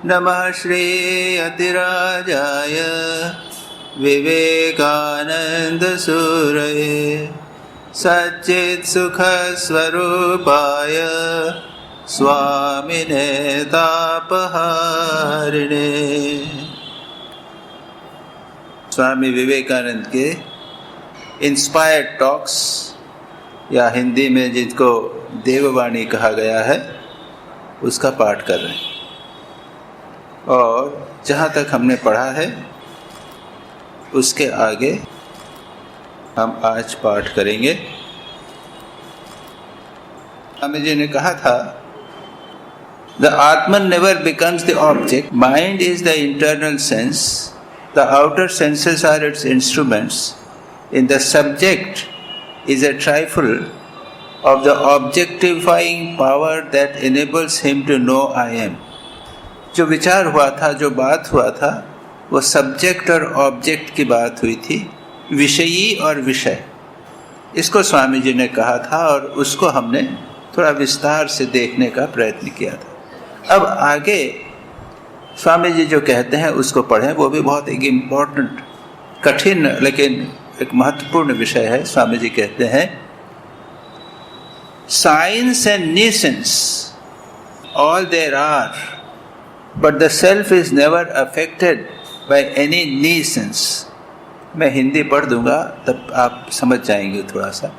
नमः श्री अतिराजाय विवेकानंद सूरये सच्चित् सुख स्वरूपाय स्वामिने तापहारिणे। स्वामी विवेकानंद के इंस्पायर्ड टॉक्स, या हिंदी में जिनको देववाणी कहा गया है, उसका पाठ कर रहे हैं। और जहाँ तक हमने पढ़ा है उसके आगे हम आज पाठ करेंगे। स्वामी जी ने कहा था, The Atman never becomes the object. Mind is the internal sense. The outer senses are its instruments. In the subject is a trifle of the objectifying power that enables him to know I am. जो विचार हुआ था, जो बात हुआ था, वो subject और ऑब्जेक्ट की बात हुई थी, विषयी और विषय। इसको स्वामी जी ने कहा था और उसको हमने थोड़ा विस्तार से देखने का प्रयत्न किया था। अब आगे स्वामी जी जो कहते हैं उसको पढ़ें। वो भी बहुत एक इम्पोर्टेंट, कठिन लेकिन एक महत्वपूर्ण विषय है। स्वामी जी कहते हैं, science and nescience all there are, but the self is never affected by any nescience. मैं हिंदी पढ़ दूंगा तब आप समझ जाएंगे थोड़ा सा।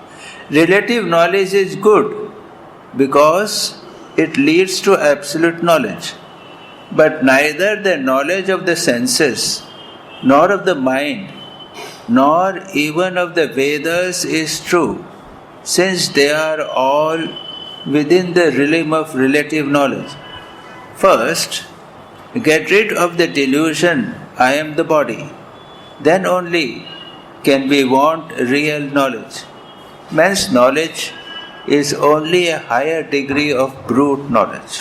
Relative knowledge is good because it leads to absolute knowledge, but neither the knowledge of the senses, nor of the mind, nor even of the Vedas is true, since they are all within the realm of relative knowledge. First, get rid of the delusion, I am the body. Then only can we want real knowledge. Man's knowledge is only a higher degree of brute knowledge.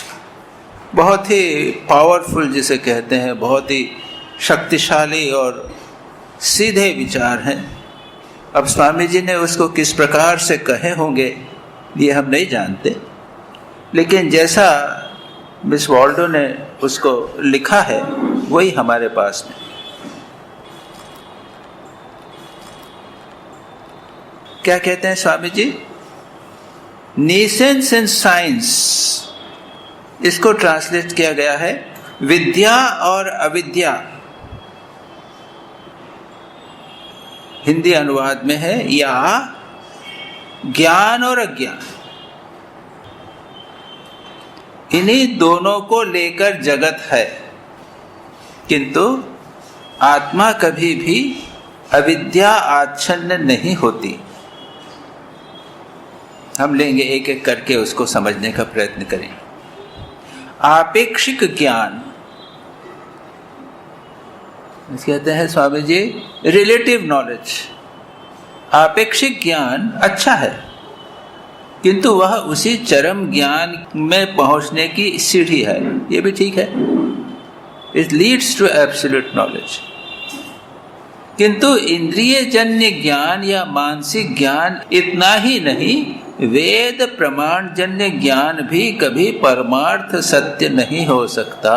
बहुत ही powerful जिसे कहते हैं, बहुत ही शक्तिशाली और सीधे विचार हैं। अब स्वामी जी ने उसको किस प्रकार से कहे होंगे ये हम नहीं जानते, लेकिन जैसा मिस वॉल्डो ने उसको लिखा है वही हमारे पास में। क्या कहते हैं स्वामी जी? नीसेंस एंड साइंस, इसको ट्रांसलेट किया गया है विद्या और अविद्या। हिंदी अनुवाद में है या ज्ञान और अज्ञान। इन्हीं दोनों को लेकर जगत है, किंतु आत्मा कभी भी अविद्या आच्छन्न नहीं होती। हम लेंगे एक एक करके, उसको समझने का प्रयत्न करें। आपेक्षिक ज्ञान कहते हैं स्वामी जी, रिलेटिव नॉलेज। आपेक्षिक ज्ञान अच्छा है, किंतु वह उसी चरम ज्ञान में पहुंचने की सीढ़ी है, ये भी ठीक है। It leads to absolute knowledge. किंतु इंद्रिय जन्य ज्ञान या मानसिक ज्ञान इतना ही नहीं, वेद प्रमाण जन्य ज्ञान भी कभी परमार्थ सत्य नहीं हो सकता।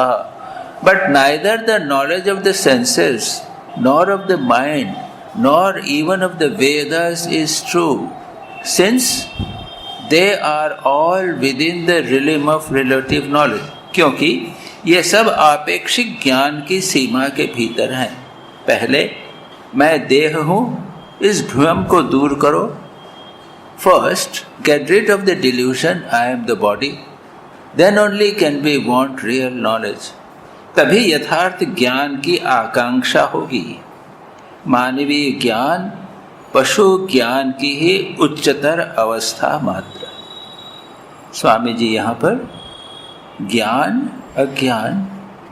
But neither the knowledge of the senses, nor of the mind, nor even of the Vedas is true, since they are all within the realm of relative knowledge. क्योंकि ये सब आपेक्षिक ज्ञान की सीमा के भीतर हैं। पहले मैं देह हूँ, इस भ्रम को दूर करो। First, get rid of the delusion, I am the body. Then only can we want real knowledge. तभी यथार्थ ज्ञान की आकांक्षा होगी। मानवीय ज्ञान पशु ज्ञान की ही उच्चतर अवस्था मात्र। स्वामी जी यहाँ पर ज्ञान, अज्ञान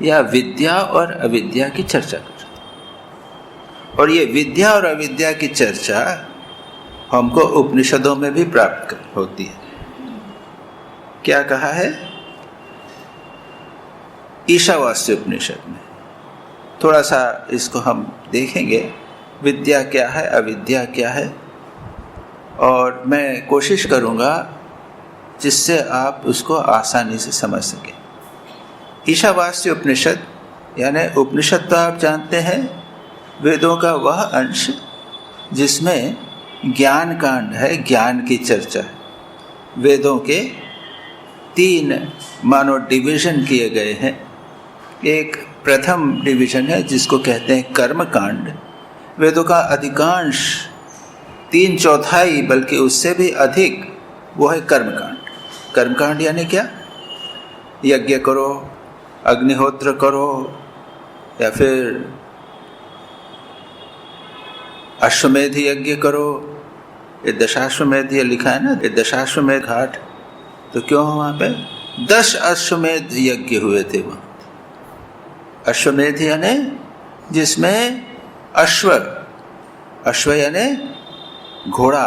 या विद्या और अविद्या की चर्चा करते हैं। और ये विद्या और अविद्या की चर्चा हमको उपनिषदों में भी प्राप्त होती है। क्या कहा है? ईशावास्य उपनिषद में। थोड़ा सा इसको हम देखेंगे, विद्या क्या है, अविद्या क्या है, और मैं कोशिश करूँगा जिससे आप उसको आसानी से समझ सकें। ईशावास्य उपनिषद यानी उपनिषद तो आप जानते हैं, वेदों का वह अंश जिसमें ज्ञान कांड है, ज्ञान की चर्चा है। वेदों के 3 मानो डिवीजन किए गए हैं। एक प्रथम डिवीजन है जिसको कहते हैं कर्म कांड। वेदों का अधिकांश 3/4 बल्कि उससे भी अधिक वो है कर्मकांड। कर्मकांड यानी क्या? यज्ञ करो, अग्निहोत्र करो, या फिर अश्वमेध यज्ञ करो। ये दशाश्वमेध ये लिखा है ना, ये दशाश्वमेध घाट, तो क्यों वहाँ पे 10 अश्वमेध यज्ञ हुए थे वहाँ। अश्वमेध यानी जिसमें अश्व यानी घोड़ा,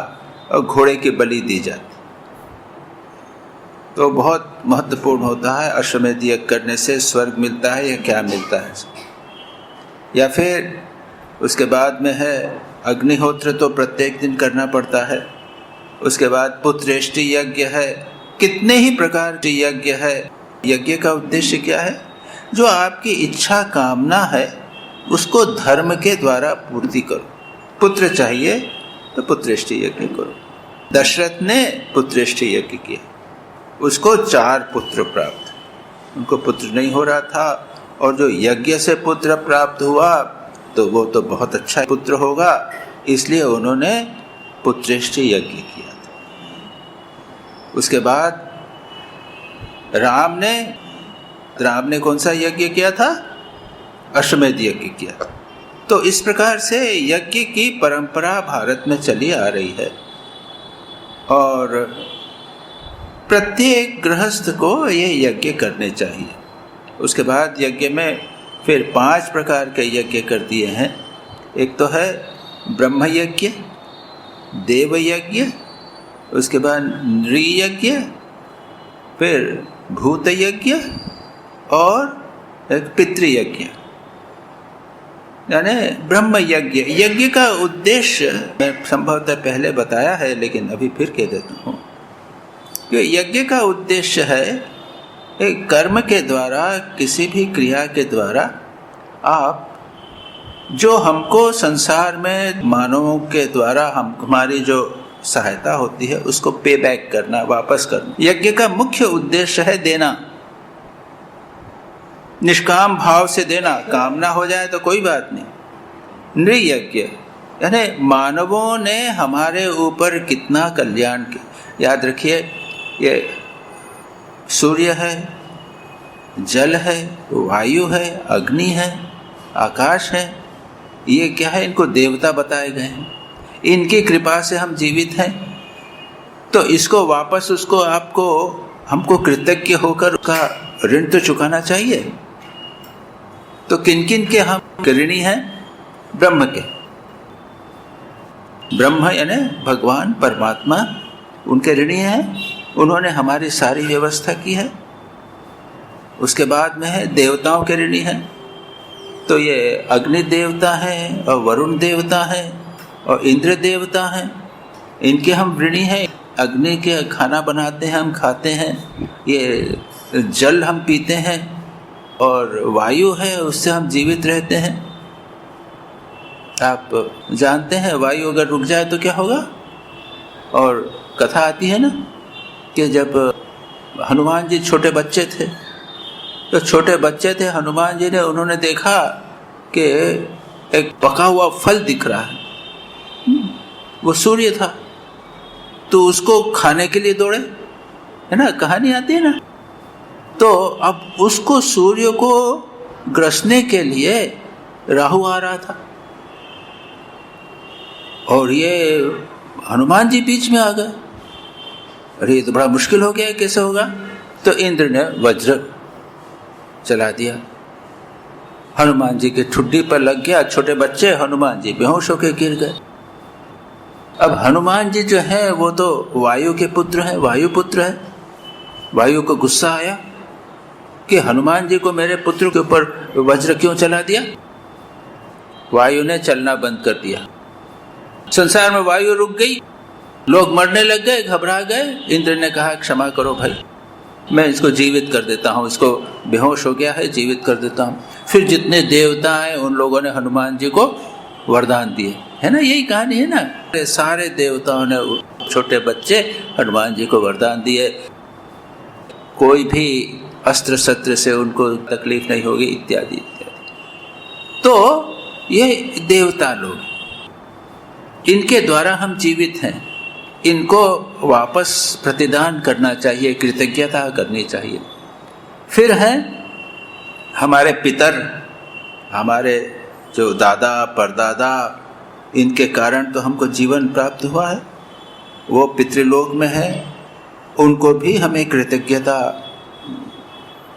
और घोड़े की बलि दी जाती, तो बहुत महत्वपूर्ण होता है। अश्वमेध यज्ञ करने से स्वर्ग मिलता है या क्या मिलता है। या फिर उसके बाद में है अग्निहोत्र, तो प्रत्येक दिन करना पड़ता है। उसके बाद पुत्रेष्टि यज्ञ है, कितने ही प्रकार के यज्ञ है। यज्ञ का उद्देश्य क्या है? जो आपकी इच्छा कामना है उसको धर्म के द्वारा पूर्ति करो। पुत्र चाहिए तो पुत्रेष्टि यज्ञ करो। दशरथ ने पुत्रेष्टि यज्ञ किया, उसको 4 पुत्र प्राप्त। उनको पुत्र नहीं हो रहा था, और जो यज्ञ से पुत्र प्राप्त हुआ तो वो तो बहुत अच्छा पुत्र होगा, इसलिए उन्होंने पुत्रेष्टि यज्ञ किया था। उसके बाद राम ने कौन सा यज्ञ किया था? अश्वमेध यज्ञ किया। तो इस प्रकार से यज्ञ की परंपरा भारत में चली आ रही है, और प्रत्येक गृहस्थ को ये यज्ञ करने चाहिए। उसके बाद यज्ञ में फिर 5 प्रकार के यज्ञ कर दिए हैं। एक तो है ब्रह्म यज्ञ, देव यज्ञ, उसके बाद नृयज्ञ, फिर भूत यज्ञ और एक पितृयज्ञ यानी ब्रह्म यज्ञ। यज्ञ का उद्देश्य मैं संभवतः पहले बताया है, लेकिन अभी फिर कह देता हूँ कि यज्ञ का उद्देश्य है एक कर्म के द्वारा, किसी भी क्रिया के द्वारा आप जो हमको संसार में मानवों के द्वारा हमारी जो सहायता होती है उसको पे बैक करना, वापस करना। यज्ञ का मुख्य उद्देश्य है देना, निष्काम भाव से देना। कामना हो जाए तो कोई बात नहीं। नृयज्ञ यानी मानवों ने हमारे ऊपर कितना कल्याण किया। याद रखिए, ये सूर्य है, जल है, वायु है, अग्नि है, आकाश है, ये क्या है? इनको देवता बताए गए हैं। इनकी कृपा से हम जीवित हैं, तो इसको वापस उसको हमको कृतज्ञ होकर उसका ऋण तो चुकाना चाहिए। तो किन किन के हम ऋणी हैं? ब्रह्म के। ब्रह्म यानी भगवान परमात्मा, उनके ऋणी हैं। उन्होंने हमारी सारी व्यवस्था की है। उसके बाद में है देवताओं के ऋणी हैं। तो ये अग्नि देवता हैं, और वरुण देवता हैं, और इंद्र देवता हैं। इनके हम ऋणी हैं। अग्नि के खाना बनाते हैं, हम खाते हैं। ये जल हम पीते हैं, और वायु है, उससे हम जीवित रहते हैं। आप जानते हैं वायु अगर रुक जाए तो क्या होगा? और कथा आती है ना कि जब हनुमान जी छोटे बच्चे थे, तो छोटे बच्चे थे हनुमान जी ने, उन्होंने देखा कि एक पका हुआ फल दिख रहा है, वो सूर्य था। तो उसको खाने के लिए दौड़े, है ना, कहानी आती है ना। तो अब उसको सूर्य को ग्रसने के लिए राहु आ रहा था, और ये हनुमान जी बीच में आ गए। अरे ये तो बड़ा मुश्किल हो गया, कैसे होगा? तो इंद्र ने वज्र चला दिया, हनुमान जी के ठुड्डी पर लग गया। छोटे बच्चे, हनुमान जी बेहोश होकर गिर गए। अब हनुमान जी जो है वो तो वायु के पुत्र हैं, वायु पुत्र है। वायु को गुस्सा आया कि हनुमान जी को मेरे पुत्र के ऊपर वज्र क्यों चला दिया। वायु ने चलना बंद कर दिया। संसार में वायु रुक गई, लोग मरने लग गए, घबरा गए। इंद्र ने कहा क्षमा करो भाई, मैं इसको जीवित कर देता हूँ, इसको बेहोश हो गया है जीवित कर देता हूँ। फिर जितने देवता हैं उन लोगों ने हनुमान जी को वरदान दिए, है ना, यही कहानी है ना। सारे देवताओं ने छोटे बच्चे हनुमान जी को वरदान दिए, कोई भी अस्त्र शस्त्र से उनको तकलीफ नहीं होगी, इत्यादि इत्यादि। तो ये देवता लोग, इनके द्वारा हम जीवित हैं, इनको वापस प्रतिदान करना चाहिए, कृतज्ञता करनी चाहिए। फिर हैं हमारे पितर, हमारे जो दादा परदादा, इनके कारण तो हमको जीवन प्राप्त हुआ है, वो पितृलोक में है, उनको भी हमें कृतज्ञता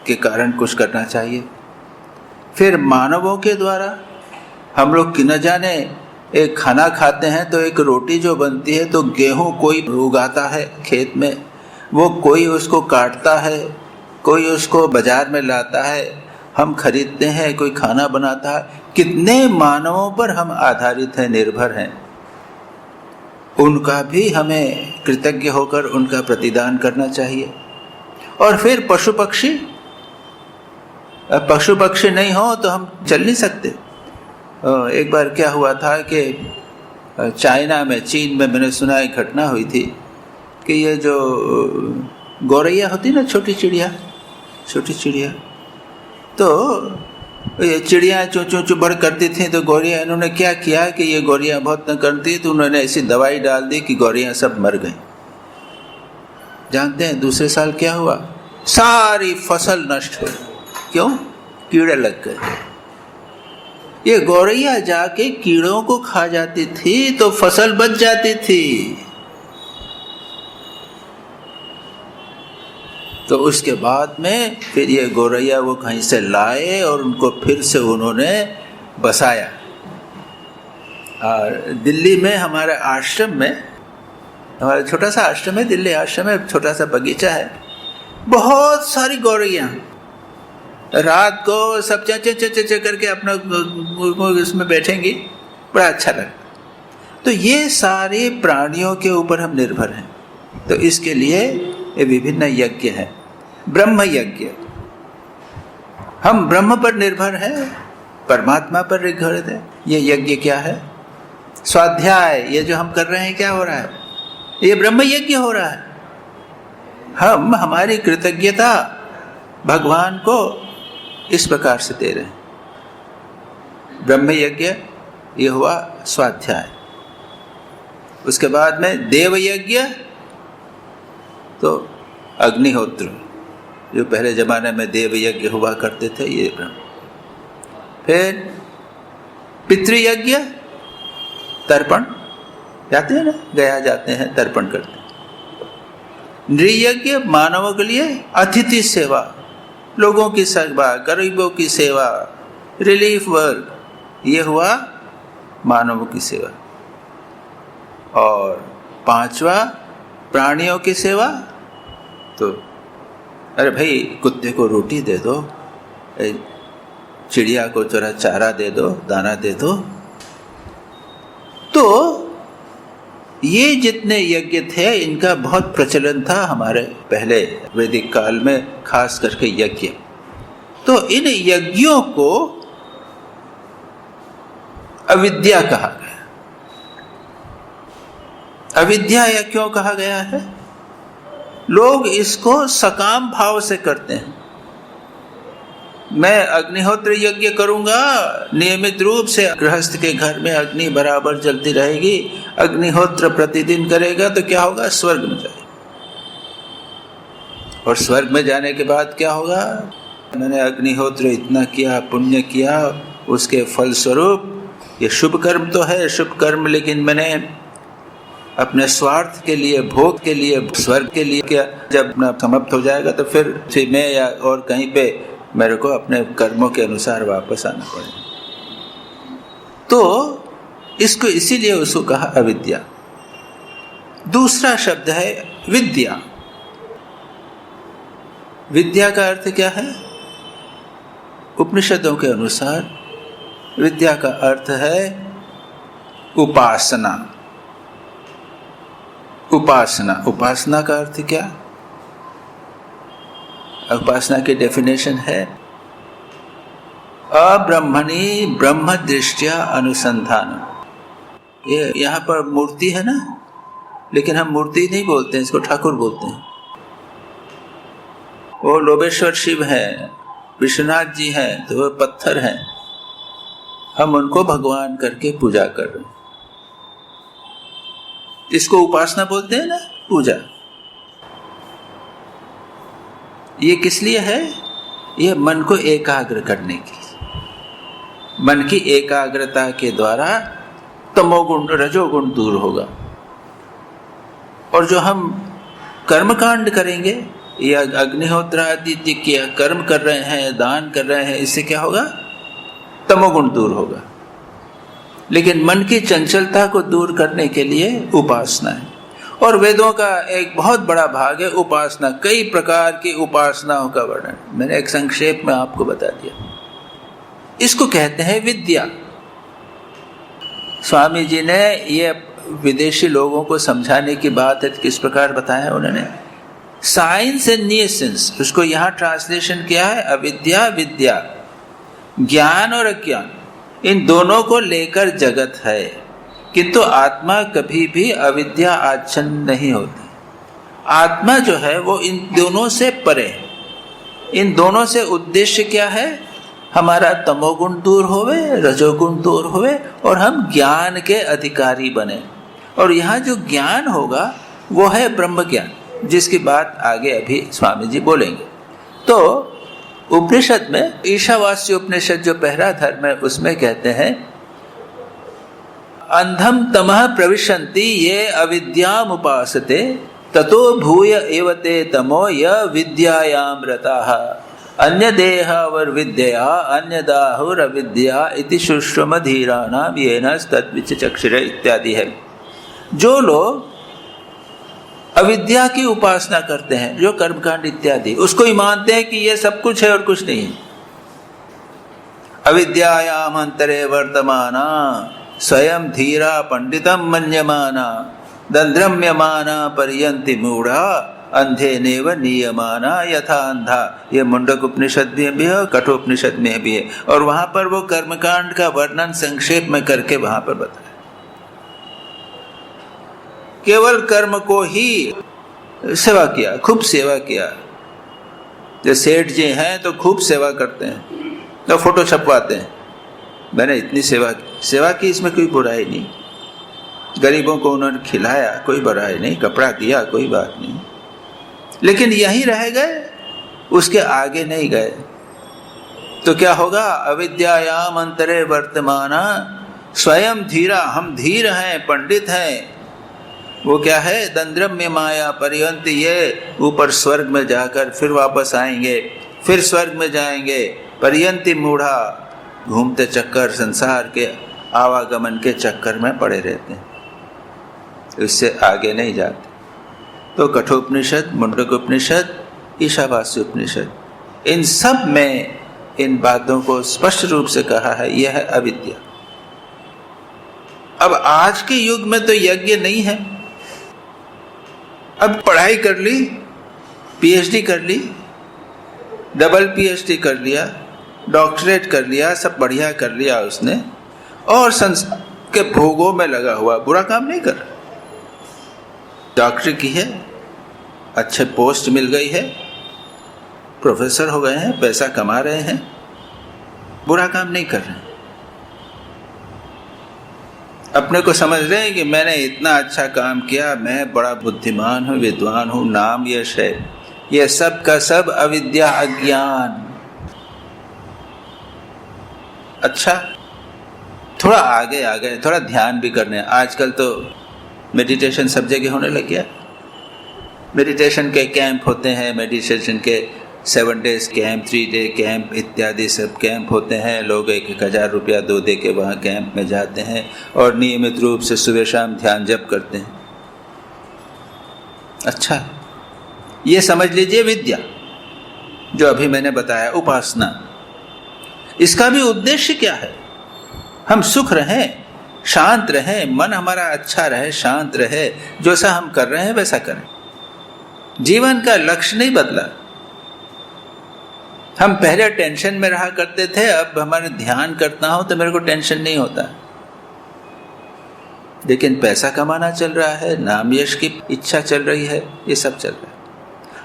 के कारण कुछ करना चाहिए। फिर मानवों के द्वारा हम लोग कि न जाने एक खाना खाते हैं तो एक रोटी जो बनती है तो गेहूं कोई उगाता है खेत में, वो कोई उसको काटता है, कोई उसको बाजार में लाता है, हम खरीदते हैं, कोई खाना बनाता है। कितने मानवों पर हम आधारित हैं, निर्भर हैं, उनका भी हमें कृतज्ञ होकर उनका प्रतिदान करना चाहिए। और फिर पशु पक्षी, पशु पक्षी नहीं हो तो हम चल नहीं सकते। एक बार क्या हुआ था कि चाइना में, चीन में मैंने सुना एक घटना हुई थी कि ये जो गौरैया होती ना, छोटी चिड़िया, तो ये चिड़िया चूँ चूँ चूँ भर करती थी, तो गौरैया, इन्होंने क्या किया कि ये गौरैया बहुत न करती, तो उन्होंने ऐसी दवाई डाल दी कि गौरैया सब मर गई। जानते हैं दूसरे साल क्या हुआ? सारी फसल नष्ट हो गई। क्यों? कीड़े लग गए। ये गौरैया जाके कीड़ों को खा जाती थी तो फसल बच जाती थी। तो उसके बाद में फिर ये गौरैया वो कहीं से लाए और उनको फिर से उन्होंने बसाया। और दिल्ली में हमारे आश्रम में, हमारा छोटा सा आश्रम है, दिल्ली आश्रम में छोटा सा बगीचा है, बहुत सारी गौरैया रात को सब चे करके अपना उसमें बैठेंगी, बड़ा अच्छा लगता। तो ये सारे प्राणियों के ऊपर हम निर्भर हैं, तो इसके लिए ये विभिन्न यज्ञ हैं। ब्रह्म यज्ञ, हम ब्रह्म पर निर्भर हैं, परमात्मा पर निर्भर हैं। ये यज्ञ क्या है? स्वाध्याय, ये जो हम कर रहे हैं क्या हो रहा है? ये ब्रह्म यज्ञ हो रहा है। हम हमारी कृतज्ञता भगवान को इस प्रकार से दे रहे हैं। ब्रह्म यज्ञ ये हुआ स्वाध्याय। उसके बाद में देव यज्ञ, तो अग्निहोत्र, जो पहले जमाने में देव यज्ञ हुआ करते थे, ये ब्रह्म। फिर पितृयज्ञ, तर्पण जाते हैं ना, गया जाते हैं, तर्पण करते हैं। नृयज्ञ, मानवों के लिए अतिथि सेवा, लोगों की सेवा, गरीबों की सेवा, रिलीफ वर्क, ये हुआ मानवों की सेवा। और पांचवा प्राणियों की सेवा, तो अरे भाई कुत्ते को रोटी दे दो, चिड़िया को थोड़ा चारा दे दो, दाना दे दो। तो ये जितने यज्ञ थे इनका बहुत प्रचलन था हमारे पहले वैदिक काल में, खास करके यज्ञ। तो इन यज्ञों को अविद्या कहा गया। अविद्या या क्यों कहा गया है? लोग इसको सकाम भाव से करते हैं। मैं अग्निहोत्र यज्ञ करूंगा, नियमित रूप से गृहस्थ के घर में अग्नि बराबर जलती रहेगी, अग्निहोत्र प्रतिदिन करेगा तो क्या होगा? स्वर्ग में जाएगा। और स्वर्ग में जाने के बाद क्या होगा? मैंने अग्निहोत्र इतना किया, पुण्य किया, उसके फल स्वरूप ये शुभ कर्म तो है, शुभ कर्म, लेकिन मैंने अपने स्वार्थ के लिए, भोग के लिए, स्वर्ग के लिए किया। जब अपना समाप्त हो जाएगा तो फिर मैं या और कहीं पे मेरे को अपने कर्मों के अनुसार वापस आना पड़ेगा। तो इसको इसीलिए उसको कहा अविद्या। दूसरा शब्द है विद्या। विद्या का अर्थ क्या है? उपनिषदों के अनुसार विद्या का अर्थ है उपासना। उपासना, उपासना का अर्थ क्या? उपासना की डेफिनेशन है अब्रह्मणि ब्रह्म दृष्टिया अनुसंधान। ये यहाँ पर मूर्ति है ना, लेकिन हम मूर्ति नहीं बोलते हैं, इसको ठाकुर बोलते हैं। वो लोबेश्वर शिव है, विश्वनाथ जी हैं तो वो पत्थर हैं, हम उनको भगवान करके पूजा कर रहे हैं। इसको उपासना बोलते हैं ना, पूजा। ये किस लिए है? ये मन को एकाग्र करने की। मन की एकाग्रता के द्वारा तमोगुण रजोगुण दूर होगा। और जो हम कर्मकांड करेंगे या अग्निहोत्र आदि किया कर्म कर रहे हैं, दान कर रहे हैं, इससे क्या होगा? तमोगुण दूर होगा। लेकिन मन की चंचलता को दूर करने के लिए उपासना है। और वेदों का एक बहुत बड़ा भाग है उपासना। कई प्रकार की उपासनाओं का वर्णन मैंने एक संक्षेप में आपको बता दिया। इसको कहते हैं विद्या। स्वामी जी ने ये विदेशी लोगों को समझाने की बात है, किस प्रकार बताया उन्होंने। साइंस एंड नीसेंस, उसको यहाँ ट्रांसलेशन किया है अविद्या विद्या। ज्ञान और अज्ञान इन दोनों को लेकर जगत है, किंतु आत्मा कभी भी अविद्या आच्छन्न नहीं होती। आत्मा जो है वो इन दोनों से परे है। इन दोनों से उद्देश्य क्या है? हमारा तमोगुण दूर होवे, रजोगुण दूर होवे और हम ज्ञान के अधिकारी बने। और यहाँ जो ज्ञान होगा वो है ब्रह्म ज्ञान, जिसकी बात आगे अभी स्वामी जी बोलेंगे। तो उपनिषद में ईशावास्य उपनिषद जो पहला धर्म है उसमें कहते हैं अंधम तमः प्रविशन्ति ये अविद्याम उपासते ततो भूय एवते तमो य विद्यायाम रताः अन्य देहावर विद्या अन्य दाहुर अविद्या इति शुश्रम धीराणाम येन तद्विचक्षिरे इत्यादि है। जो लोग अविद्या की उपासना करते हैं, जो कर्मकांड इत्यादि, उसको ही मानते हैं कि ये सब कुछ है और कुछ नहीं है। अविद्यायाम अंतरे वर्तमाना स्वयं धीरा पंडितम मन्यमाना दंद्रम्यमाना पर्यंति मूढ़ा अंधे नेव नियमाना यथा अंधा। ये मुंडक उपनिषद में भी है, कठोपनिषद में भी है। और वहां पर वो कर्मकांड का वर्णन संक्षेप में करके वहां पर बताया। केवल कर्म को ही सेवा किया, खूब सेवा किया। जो सेठ जी हैं तो खूब सेवा करते हैं, तो फोटो छपवाते हैं, मैंने इतनी सेवा की, इसमें कोई बुराई नहीं। गरीबों को उन्होंने खिलाया, कोई बुराई नहीं। कपड़ा दिया, कोई बात नहीं। लेकिन यहीं रह गए, उसके आगे नहीं गए तो क्या होगा? अविद्यायाम अंतरे वर्तमाना स्वयं धीरा, हम धीर हैं, पंडित हैं। वो क्या है? दंद्रम्य माया पर्यंत, ये ऊपर स्वर्ग में जाकर फिर वापस आएंगे, फिर स्वर्ग में जाएंगे। पर्यंति मूढ़ा, घूमते चक्कर संसार के आवागमन के चक्कर में पड़े रहते हैं, इससे आगे नहीं जाते। तो कठोपनिषद, मुंडक उपनिषद, ईशावास्य उपनिषद, इन सब में इन बातों को स्पष्ट रूप से कहा है, यह है अविद्या। अब आज के युग में तो यज्ञ नहीं है। अब पढ़ाई कर ली, पीएचडी कर ली, डबल पीएचडी कर लिया, डॉक्टरेट कर लिया, सब बढ़िया कर लिया उसने, और संसार के भोगों में लगा हुआ, बुरा काम नहीं कर। डॉक्टरी की है, अच्छे पोस्ट मिल गई है, प्रोफेसर हो गए हैं, पैसा कमा रहे हैं, बुरा काम नहीं कर रहे। अपने को समझ रहे हैं कि मैंने इतना अच्छा काम किया, मैं बड़ा बुद्धिमान हूँ, विद्वान हूँ, नाम यश है। यह सब का सब अविद्या, अज्ञान। अच्छा, थोड़ा आगे आ गए, थोड़ा ध्यान भी करने। आजकल तो मेडिटेशन सब जगह होने लग गया। मेडिटेशन के कैंप होते हैं, मेडिटेशन के 7 डेज कैंप, 3 डे कैंप इत्यादि सब कैंप होते हैं। लोग 1,000 रुपया दो दे के वहाँ कैंप में जाते हैं और नियमित रूप से सुबह शाम ध्यान जप करते हैं। अच्छा, ये समझ लीजिए विद्या जो अभी मैंने बताया, उपासना। इसका भी उद्देश्य क्या है? हम सुख रहें, शांत रहें, मन हमारा अच्छा रहे, शांत रहे, जैसा हम कर रहे हैं वैसा करें। जीवन का लक्ष्य नहीं बदला, हम पहले टेंशन में रहा करते थे, अब हमारा ध्यान करता हूं तो मेरे को टेंशन नहीं होता, लेकिन पैसा कमाना चल रहा है, नाम यश की इच्छा चल रही है, ये सब चल रहा है।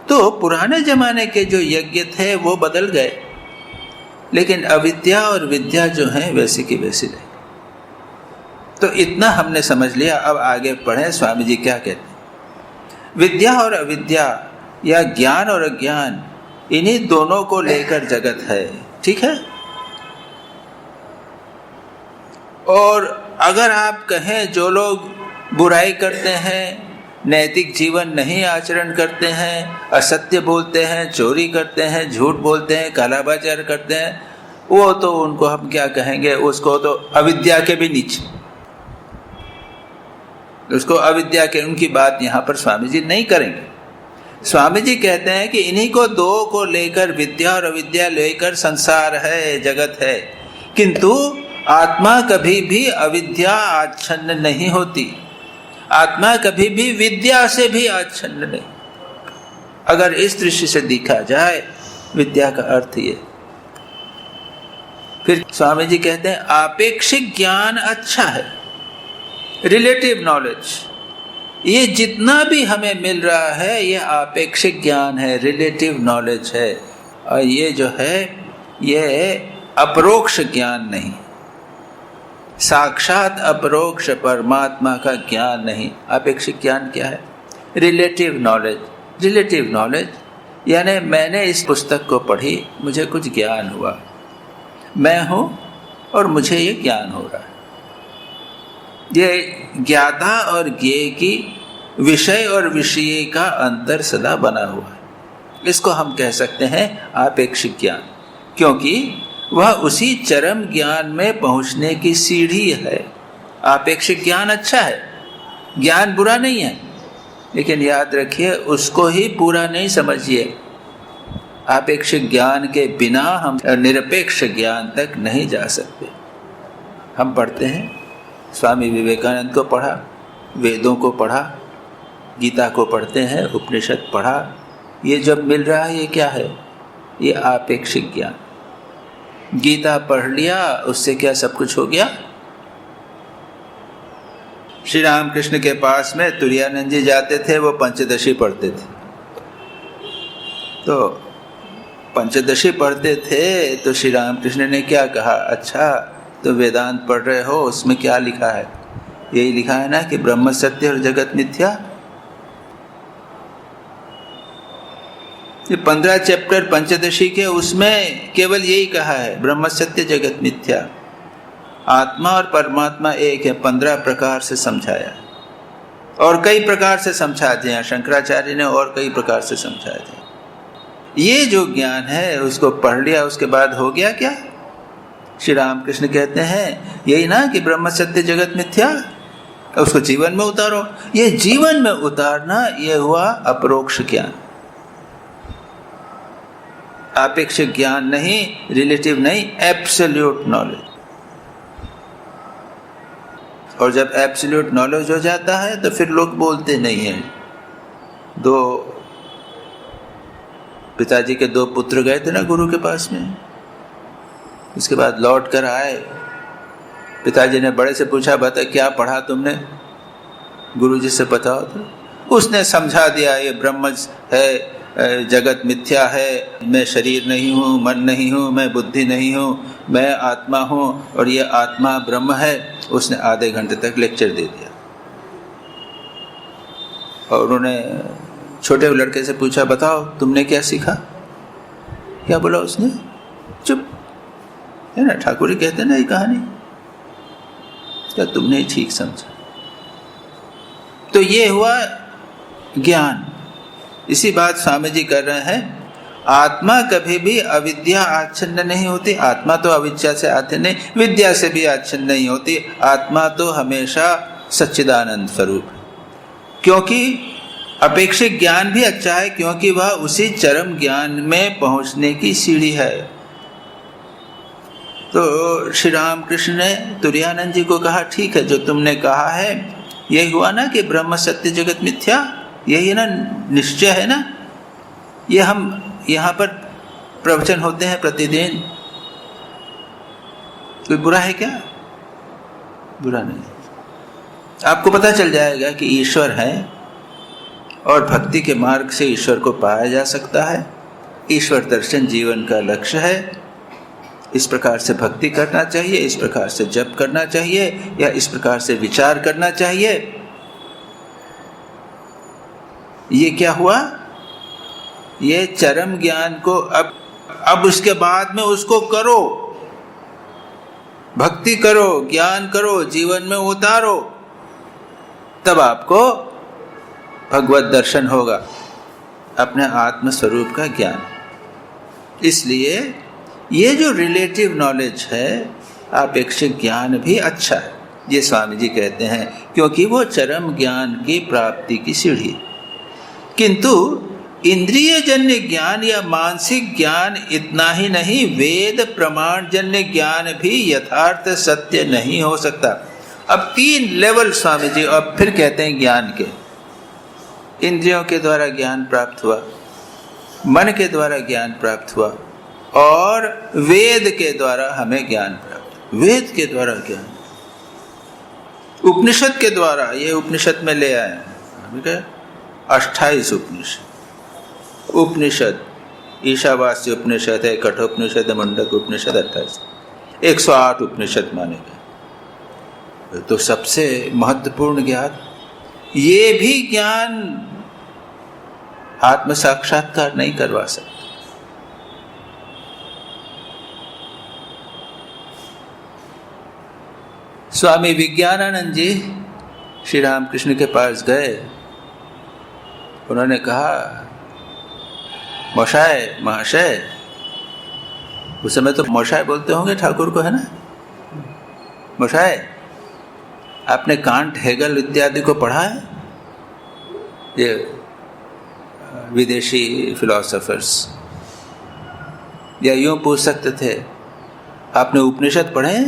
तो पुराने जमाने के जो यज्ञ थे वो बदल गए, लेकिन अविद्या और विद्या जो है वैसी की वैसी रही। तो इतना हमने समझ लिया। अब आगे पढ़ें स्वामी जी क्या कहते हैं। विद्या और अविद्या या ज्ञान और अज्ञान, इन्हीं दोनों को लेकर जगत है, ठीक है। और अगर आप कहें जो लोग बुराई करते हैं, नैतिक जीवन नहीं आचरण करते हैं, असत्य बोलते हैं, चोरी करते हैं, झूठ बोलते हैं, कालाबाजार करते हैं, वो तो उनको हम क्या कहेंगे, उसको तो अविद्या के भी नीचे, उसको अविद्या के, उनकी बात यहाँ पर स्वामी जी नहीं करेंगे। स्वामी जी कहते हैं कि इन्हीं को दो को लेकर, विद्या और अविद्या लेकर संसार है, जगत है, किंतु आत्मा कभी भी अविद्या आच्छन्न नहीं होती, आत्मा कभी भी विद्या से भी आच्छन्न नहीं। अगर इस दृष्टि से देखा जाए विद्या का अर्थ ये। फिर स्वामी जी कहते हैं आपेक्षिक ज्ञान अच्छा है, रिलेटिव नॉलेज, ये जितना भी हमें मिल रहा है ये आपेक्षिक ज्ञान है, रिलेटिव नॉलेज है, और ये जो है ये अपरोक्ष ज्ञान नहीं, साक्षात अपरोक्ष परमात्मा का ज्ञान नहीं। अपेक्षित ज्ञान क्या है? Relative knowledge. रिलेटिव नॉलेज यानी मैंने इस पुस्तक को पढ़ी, मुझे कुछ ज्ञान हुआ, मैं हूँ और मुझे ये ज्ञान हो रहा है। ये ज्ञाता और ज्ञेय की, विषय और विषय का अंतर सदा बना हुआ है। इसको हम कह सकते हैं आपेक्षिक ज्ञान, क्योंकि वह उसी चरम ज्ञान में पहुंचने की सीढ़ी है। आपेक्षिक ज्ञान अच्छा है, ज्ञान बुरा नहीं है, लेकिन याद रखिए उसको ही पूरा नहीं समझिए। आपेक्षिक ज्ञान के बिना हम निरपेक्ष ज्ञान तक नहीं जा सकते। हम पढ़ते हैं, स्वामी विवेकानंद को पढ़ा, वेदों को पढ़ा, गीता को पढ़ते हैं, उपनिषद पढ़ा, ये जब मिल रहा है ये क्या है? ये आपेक्षिक ज्ञान। गीता पढ़ लिया, उससे क्या सब कुछ हो गया? श्री रामकृष्ण के पास में तुरानंद जी जाते थे, वो पंचदशी पढ़ते थे। तो पंचदशी पढ़ते थे तो श्री रामकृष्ण ने क्या कहा, अच्छा तो वेदांत पढ़ रहे हो, उसमें क्या लिखा है? यही लिखा है ना कि ब्रह्म सत्य और जगत मिथ्या। ये 15 चैप्टर पंचदशी के, उसमें केवल यही कहा है, ब्रह्म सत्य जगत मिथ्या, आत्मा और परमात्मा एक है। 15 प्रकार से समझाया, और कई प्रकार से समझा दिया शंकराचार्य ने, और कई प्रकार से समझा दिया। ये जो ज्ञान है उसको पढ़ लिया, उसके बाद हो गया क्या? श्री रामकृष्ण कहते हैं यही ना कि ब्रह्म सत्य जगत मिथ्या, उसको जीवन में उतारो। ये जीवन में उतारना, ये हुआ अपरोक्ष ज्ञान। आपेक्षिक ज्ञान नहीं, रिलेटिव नहीं, एब्सोल्यूट नॉलेज। और जब एब्सोल्यूट नॉलेज हो जाता है तो फिर लोग बोलते नहीं हैं। पिताजी के 2 पुत्र गए थे ना गुरु के पास में, उसके बाद लौट कर आए, पिताजी ने बड़े से पूछा, बता क्या पढ़ा तुमने? गुरुजी से बताओ। तो उसने समझा दिया, ये ब्रह्म है, जगत मिथ्या है, मैं शरीर नहीं हूँ, मन नहीं हूँ, मैं बुद्धि नहीं हूँ, मैं आत्मा हूँ, और ये आत्मा ब्रह्म है। उसने आधे घंटे तक लेक्चर दे दिया। और उन्होंने छोटे लड़के से पूछा, बताओ तुमने क्या सीखा? क्या बोला उसने? चुप। है ना, ठाकुर ही कहते ना ये कहानी, क्या तुमने ठीक समझा? तो ये हुआ ज्ञान। इसी बात स्वामी जी कर रहे हैं, आत्मा कभी भी अविद्या आच्छन्न नहीं होती। आत्मा तो अविद्या से आते नहीं, विद्या से भी आच्छन्न नहीं होती। आत्मा तो हमेशा सच्चिदानंद स्वरूप है। क्योंकि अपेक्षिक ज्ञान भी अच्छा है, क्योंकि वह उसी चरम ज्ञान में पहुंचने की सीढ़ी है। तो श्री रामकृष्ण ने तुरानंद जी को कहा, ठीक है जो तुमने कहा है, यही हुआ ना कि ब्रह्म सत्य जगत मिथ्या, यही ना निश्चय है ना। ये हम यहाँ पर प्रवचन होते हैं प्रतिदिन, कोई बुरा है क्या? बुरा नहीं। आपको पता चल जाएगा कि ईश्वर है और भक्ति के मार्ग से ईश्वर को पाया जा सकता है। ईश्वर दर्शन जीवन का लक्ष्य है। इस प्रकार से भक्ति करना चाहिए, इस प्रकार से जप करना चाहिए, या इस प्रकार से विचार करना चाहिए। ये क्या हुआ? ये चरम ज्ञान को अब उसके बाद में उसको करो, भक्ति करो, ज्ञान करो, जीवन में उतारो, तब आपको भगवत दर्शन होगा, अपने आत्म स्वरूप का ज्ञान। इसलिए ये जो रिलेटिव नॉलेज है, आपेक्षिक ज्ञान भी अच्छा है, ये स्वामी जी कहते हैं, क्योंकि वो चरम ज्ञान की प्राप्ति की सीढ़ी। किंतु इंद्रिय जन्य ज्ञान या मानसिक ज्ञान इतना ही नहीं, वेद प्रमाण जन्य ज्ञान भी यथार्थ सत्य नहीं हो सकता। अब 3 लेवल स्वामी जी अब फिर कहते हैं ज्ञान के। इंद्रियों के द्वारा ज्ञान प्राप्त हुआ, मन के द्वारा ज्ञान प्राप्त हुआ, और वेद के द्वारा हमें ज्ञान प्राप्त। वेद के द्वारा ज्ञान, उपनिषद के द्वारा, ये उपनिषद में ले आए हैं 28 उपनिषद, ईशावास्य उपनिषद है, कठोपनिषद है, मुंडक उपनिषद 28, 108 उपनिषद माने गए। तो सबसे महत्वपूर्ण ज्ञान, ये भी ज्ञान आत्म साक्षात्कार नहीं करवा सकता। स्वामी विज्ञानानंद जी श्री रामकृष्ण के पास गए। उन्होंने कहा, मोशाय महाशय, उस समय तो मोशाय बोलते होंगे ठाकुर को, है ना? मोशाय, आपने कांट, हेगल इत्यादि को पढ़ा है? ये विदेशी फिलोसोफर्स, या यूं पूछ सकते थे, आपने उपनिषद पढ़े हैं?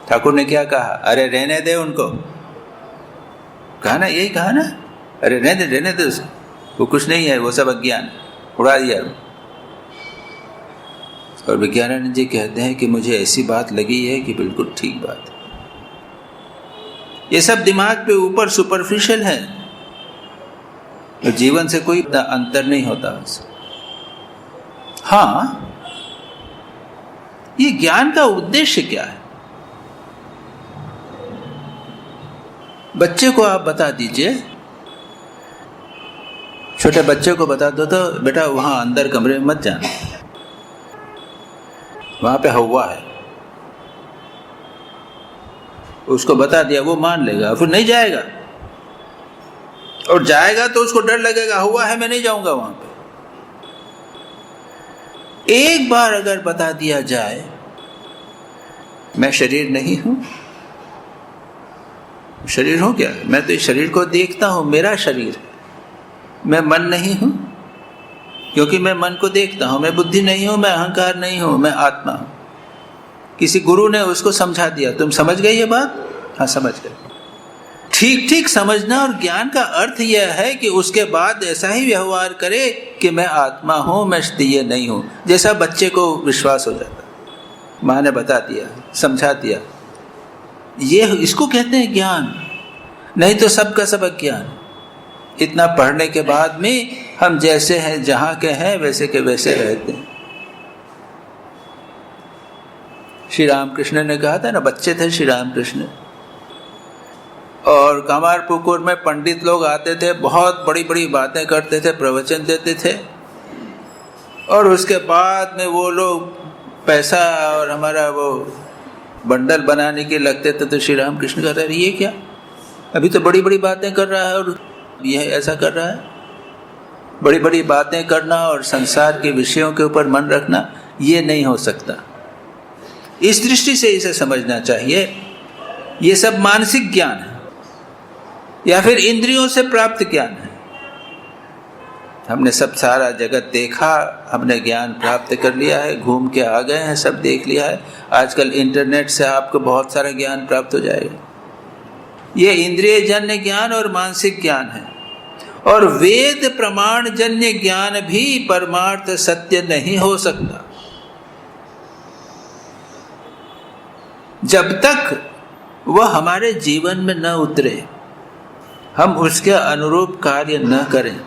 ठाकुर ने क्या कहा? अरे रहने दे उनको। कहा ना, यही कहा ना, अरे रहने दे उसको, वो कुछ नहीं है, वो सब अज्ञान, उड़ा दिया। और विज्ञानानंद जी कहते हैं कि मुझे ऐसी बात लगी है कि बिल्कुल ठीक बात है। ये सब दिमाग पे ऊपर सुपरफिशियल है, तो जीवन से कोई अंतर नहीं होता उससे। हाँ, ये ज्ञान का उद्देश्य क्या है? बच्चे को आप बता दीजिए, छोटे बच्चे को बता दो तो बेटा वहां अंदर कमरे में मत जाना, वहां पे हवा है, उसको बता दिया, वो मान लेगा, फिर नहीं जाएगा, और जाएगा तो उसको डर लगेगा, हुआ है मैं नहीं जाऊंगा वहां पे। एक बार अगर बता दिया जाए, मैं शरीर नहीं हूं, शरीर हूं क्या? मैं तो इस शरीर को देखता हूं, मेरा शरीर, मैं मन नहीं हूं, क्योंकि मैं मन को देखता हूं, मैं बुद्धि नहीं हूं, मैं अहंकार नहीं हूं, मैं आत्मा हूं। किसी गुरु ने उसको समझा दिया, तुम समझ गए ये बात? हाँ समझ गए। ठीक ठीक समझना और ज्ञान का अर्थ यह है कि उसके बाद ऐसा ही व्यवहार करे कि मैं आत्मा हूं, मैं ये नहीं हूं, जैसा बच्चे को विश्वास हो जाता, माँ ने बता दिया, समझा दिया। ये इसको कहते हैं ज्ञान, नहीं तो सबका सब अज्ञान। इतना पढ़ने के बाद में हम जैसे हैं, जहां के हैं वैसे के वैसे रहते हैं। श्री रामकृष्ण ने कहा था ना, बच्चे थे श्री रामकृष्ण, और कामारपुकुर में पंडित लोग आते थे, बहुत बड़ी बड़ी बातें करते थे, प्रवचन देते थे, और उसके बाद में वो लोग पैसा और हमारा वो बंडल बनाने के लगते थे। तो श्री रामकृष्ण कहते हैं, ये क्या, अभी तो बड़ी बड़ी बातें कर रहा है और ये ऐसा कर रहा है। बड़ी बड़ी बातें करना और संसार के विषयों के ऊपर मन रखना, ये नहीं हो सकता। इस दृष्टि से इसे समझना चाहिए। ये सब मानसिक ज्ञान है या फिर इंद्रियों से प्राप्त ज्ञान है। हमने सब सारा जगत देखा, हमने ज्ञान प्राप्त कर लिया है, घूम के आ गए हैं, सब देख लिया है। आजकल इंटरनेट से आपको बहुत सारा ज्ञान प्राप्त हो जाएगा। ये इंद्रिय जन्य ज्ञान और मानसिक ज्ञान है। और वेद प्रमाण जन्य ज्ञान भी परमार्थ सत्य नहीं हो सकता जब तक वह हमारे जीवन में न उतरे, हम उसके अनुरूप कार्य न करें।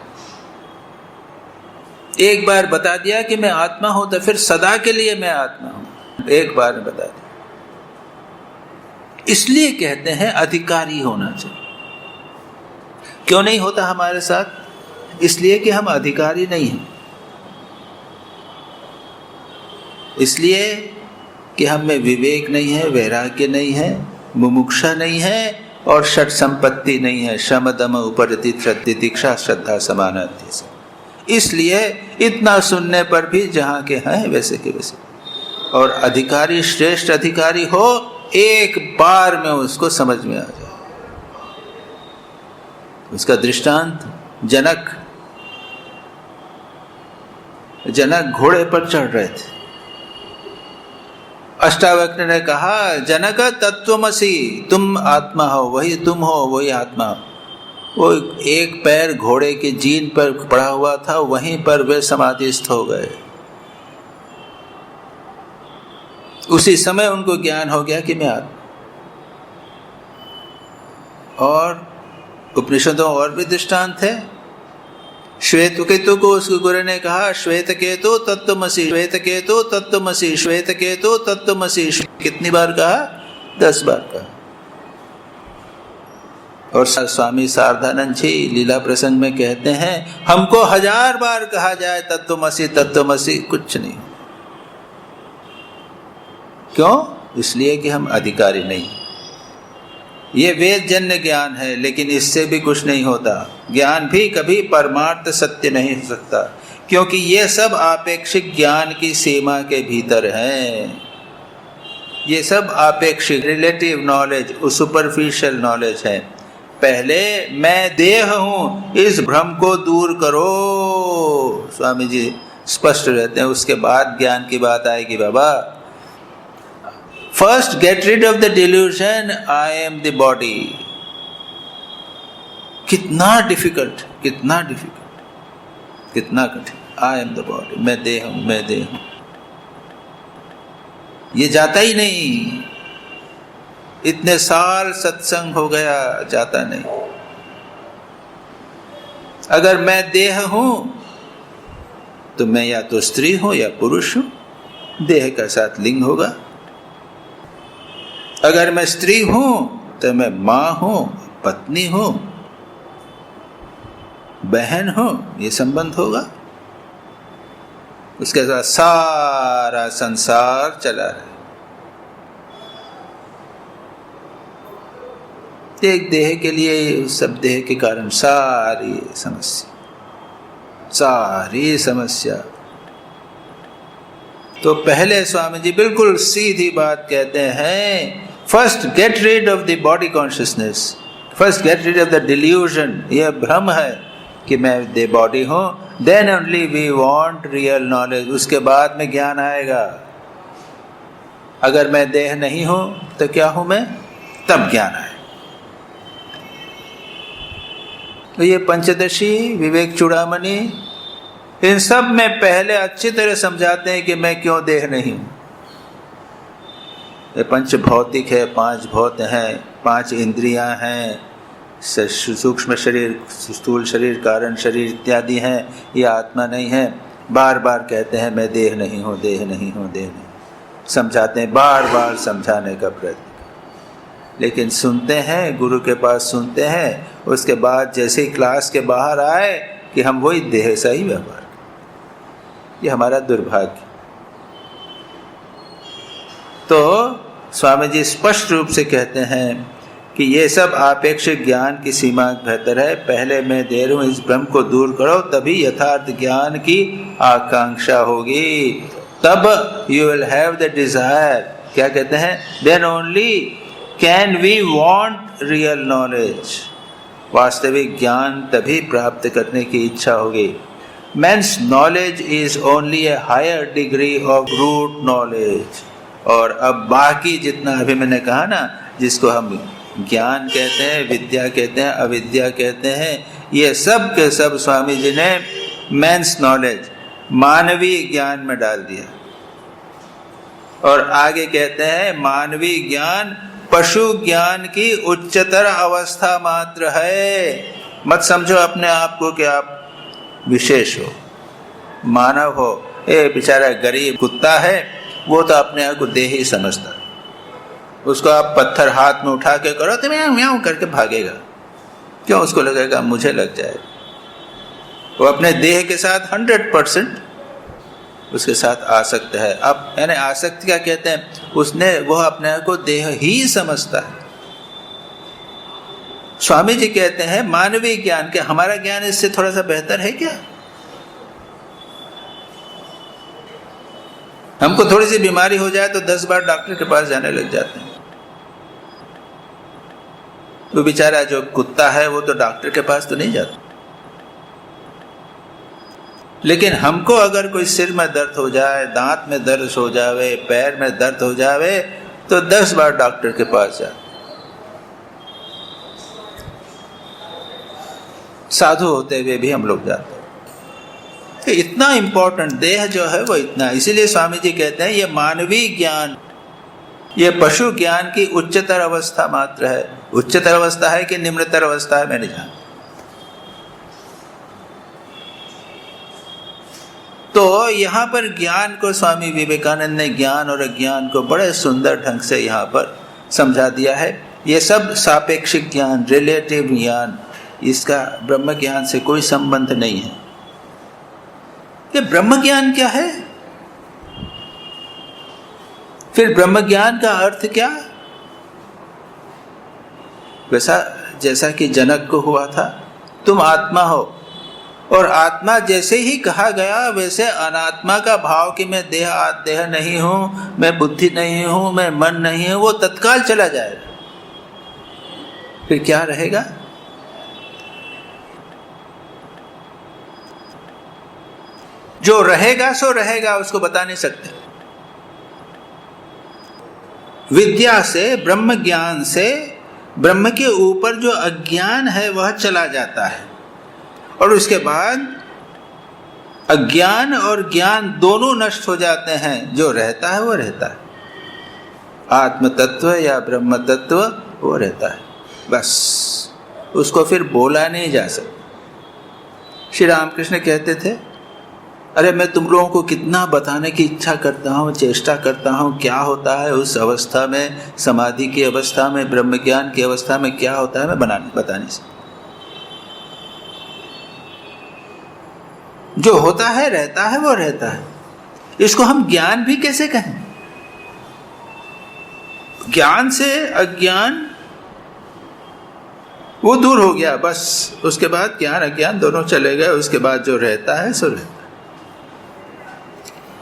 एक बार बता दिया कि मैं आत्मा हूं तो फिर सदा के लिए मैं आत्मा हूं, एक बार में बता दिया। इसलिए कहते हैं अधिकारी होना चाहिए। क्यों नहीं होता हमारे साथ? इसलिए कि हम अधिकारी नहीं हैं, इसलिए कि हम में विवेक नहीं है, वैराग्य नहीं है, मुमुक्षा नहीं है और षट संपत्ति नहीं है, शम दम उपरति तितिक्षा श्रद्धा समानार्थी से। इसलिए इतना सुनने पर भी जहाँ के हैं वैसे के वैसे। और अधिकारी श्रेष्ठ अधिकारी हो, एक बार में उसको समझ में आ जाए। उसका दृष्टांत जनक घोड़े पर चढ़ रहे थे। अष्टावक्र ने कहा, जनक तत्वमसि, तुम आत्मा हो, वही तुम हो, वही आत्मा हो। वो एक पैर घोड़े की जीन पर पड़ा हुआ था, वहीं पर वे समाधिस्थ हो गए। उसी समय उनको ज्ञान हो गया कि मैं आत्मा। और उपनिषदों और भी दृष्टांत है। श्वेत केतु को उसके गुरु ने कहा, श्वेत केतु तत्वमसि, श्वेत केतु तत्वमसि, श्वेत केतु तत्वमसि। कितनी बार कहा? 10 बार कहा। और स्वामी शारदानंद जी लीला प्रसंग में कहते हैं, हमको 1000 बार कहा जाए तत्वमसि तत्वमसि, कुछ नहीं। क्यों? इसलिए कि हम अधिकारी नहीं। ये वेद जन्य ज्ञान है, लेकिन इससे भी कुछ नहीं होता। ज्ञान भी कभी परमार्थ सत्य नहीं हो सकता, क्योंकि ये सब आपेक्षिक ज्ञान की सीमा के भीतर हैं। ये सब आपेक्षिक, रिलेटिव नॉलेज, सुपरफिशियल नॉलेज है। पहले मैं देह हूं, इस भ्रम को दूर करो, स्वामी जी स्पष्ट रहते हैं। उसके बाद ज्ञान की बात आएगी। बाबा, First, get rid of the delusion, I am the body. कितना डिफिकल्ट, कितना डिफिकल्ट, कितना कठिन। I am the body, मैं देह हूं, मैं देह हूं। ये जाता ही नहीं। इतने साल सत्संग हो गया, जाता नहीं। अगर मैं देह हूं तो मैं या तो स्त्री हूं या पुरुष हूं, देह का साथ लिंग होगा। अगर मैं स्त्री हूं तो मैं मां हूं, पत्नी हूं, बहन हूं, ये संबंध होगा। उसके साथ सारा संसार चला रहा है। एक देह के लिए, सब देह के कारण सारी समस्या। तो पहले स्वामी जी बिल्कुल सीधी बात कहते हैं, first get rid of the body consciousness, first get rid of the delusion. यह भ्रम है कि मैं द बॉडी हूं, then only we want real knowledge. उसके बाद में ज्ञान आएगा। अगर मैं देह नहीं हूं तो क्या हूं मैं? तब ज्ञान आए। तो ये पंचदशी, विवेक चूड़ामणि, इन सब में पहले अच्छी तरह समझाते हैं कि मैं क्यों देह नहीं हूं। ये पंच भौतिक है, 5 भौत हैं, 5 इंद्रियां हैं, सूक्ष्म शरीर, स्थूल शरीर, कारण शरीर इत्यादि हैं। ये आत्मा नहीं है। बार बार कहते हैं मैं देह नहीं हूं, देह नहीं हूं, देह नहीं। समझाते हैं, बार बार समझाने का प्रयत्न। लेकिन सुनते हैं, गुरु के पास सुनते हैं, उसके बाद जैसे ही क्लास के बाहर आए कि हम वही देह सा ही व्यवहार। ये हमारा दुर्भाग्य। तो स्वामी जी स्पष्ट रूप से कहते हैं कि ये सब आपेक्षिक ज्ञान की सीमा बेहतर है। पहले मैं दे रहा हूं, इस भ्रम को दूर करो, तभी यथार्थ ज्ञान की आकांक्षा होगी। तब you will have the desire. क्या कहते हैं? Then only can we want real knowledge. वास्तविक ज्ञान तभी प्राप्त करने की इच्छा होगी। Man's knowledge is only a higher degree of root knowledge। और अब बाकी जितना अभी मैंने कहा ना, जिसको हम ज्ञान कहते हैं, विद्या कहते हैं, अविद्या कहते हैं, ये सब के सब स्वामी जी ने मैंस नॉलेज, मानवीय ज्ञान में डाल दिया। और आगे कहते हैं मानवीय ज्ञान पशु ज्ञान की उच्चतर अवस्था मात्र है। मत समझो अपने आप को कि आप विशेष हो, मानव हो। ए बेचारा गरीब कुत्ता है, वो तो अपने आप को देही समझता है। उसको आप पत्थर हाथ में उठा के करो तो म्याऊं म्याऊं करके भागेगा। क्यों? उसको लगेगा मुझे लग जाएगा। वो अपने देह के साथ 100% उसके साथ आसक्त है। अब यानी आसक्ति क्या कहते हैं? उसने वह अपने आप को देह ही समझता है। स्वामी जी कहते हैं मानवीय ज्ञान के, हमारा ज्ञान इससे थोड़ा सा बेहतर है क्या? हमको थोड़ी सी बीमारी हो जाए तो 10 बार डॉक्टर के पास जाने लग जाते हैं। वो बेचारा जो कुत्ता है वो तो डॉक्टर के पास तो नहीं जाता। लेकिन हमको अगर कोई सिर में दर्द हो जाए, दांत में दर्द हो जावे, पैर में दर्द हो जावे, तो 10 बार डॉक्टर के पास जाते। साधु होते हुए भी हम लोग जाते हैं। तो इतना इंपॉर्टेंट देह जो है वो इतना, इसीलिए स्वामी जी कहते हैं ये मानवीय ज्ञान, ये पशु ज्ञान की उच्चतर अवस्था मात्र है। उच्चतर अवस्था है कि निम्नतर अवस्था है, मैं नहीं जानता। तो यहाँ पर ज्ञान को स्वामी विवेकानंद ने ज्ञान और अज्ञान को बड़े सुंदर ढंग से यहाँ पर समझा दिया है। ये सब सापेक्षिक ज्ञान, रिलेटिव ज्ञान, इसका ब्रह्म ज्ञान से कोई संबंध नहीं है। ये ब्रह्म ज्ञान क्या है? फिर ब्रह्म ज्ञान का अर्थ क्या? वैसा जैसा कि जनक को हुआ था, तुम आत्मा हो, और आत्मा जैसे ही कहा गया वैसे अनात्मा का भाव कि मैं देह नहीं हूं, मैं बुद्धि नहीं हूं, मैं मन नहीं हूं, वो तत्काल चला जाएगा। फिर क्या रहेगा? जो रहेगा सो रहेगा, उसको बता नहीं सकते। विद्या से, ब्रह्म ज्ञान से ब्रह्म के ऊपर जो अज्ञान है वह चला जाता है, और उसके बाद अज्ञान और ज्ञान दोनों नष्ट हो जाते हैं। जो रहता है वो रहता है, आत्म तत्व या ब्रह्म तत्व वो रहता है, बस उसको फिर बोला नहीं जा सकता। श्री रामकृष्ण कहते थे, अरे मैं तुम लोगों को कितना बताने की इच्छा करता हूँ, चेष्टा करता हूँ, क्या होता है उस अवस्था में, समाधि की अवस्था में, ब्रह्म ज्ञान की अवस्था में क्या होता है, मैं बता नहीं सकता। जो होता है रहता है वो रहता है, इसको हम ज्ञान भी कैसे कहें? ज्ञान से अज्ञान वो दूर हो गया, बस उसके बाद ज्ञान अज्ञान दोनों चले गए, उसके बाद जो रहता है सो रहता है।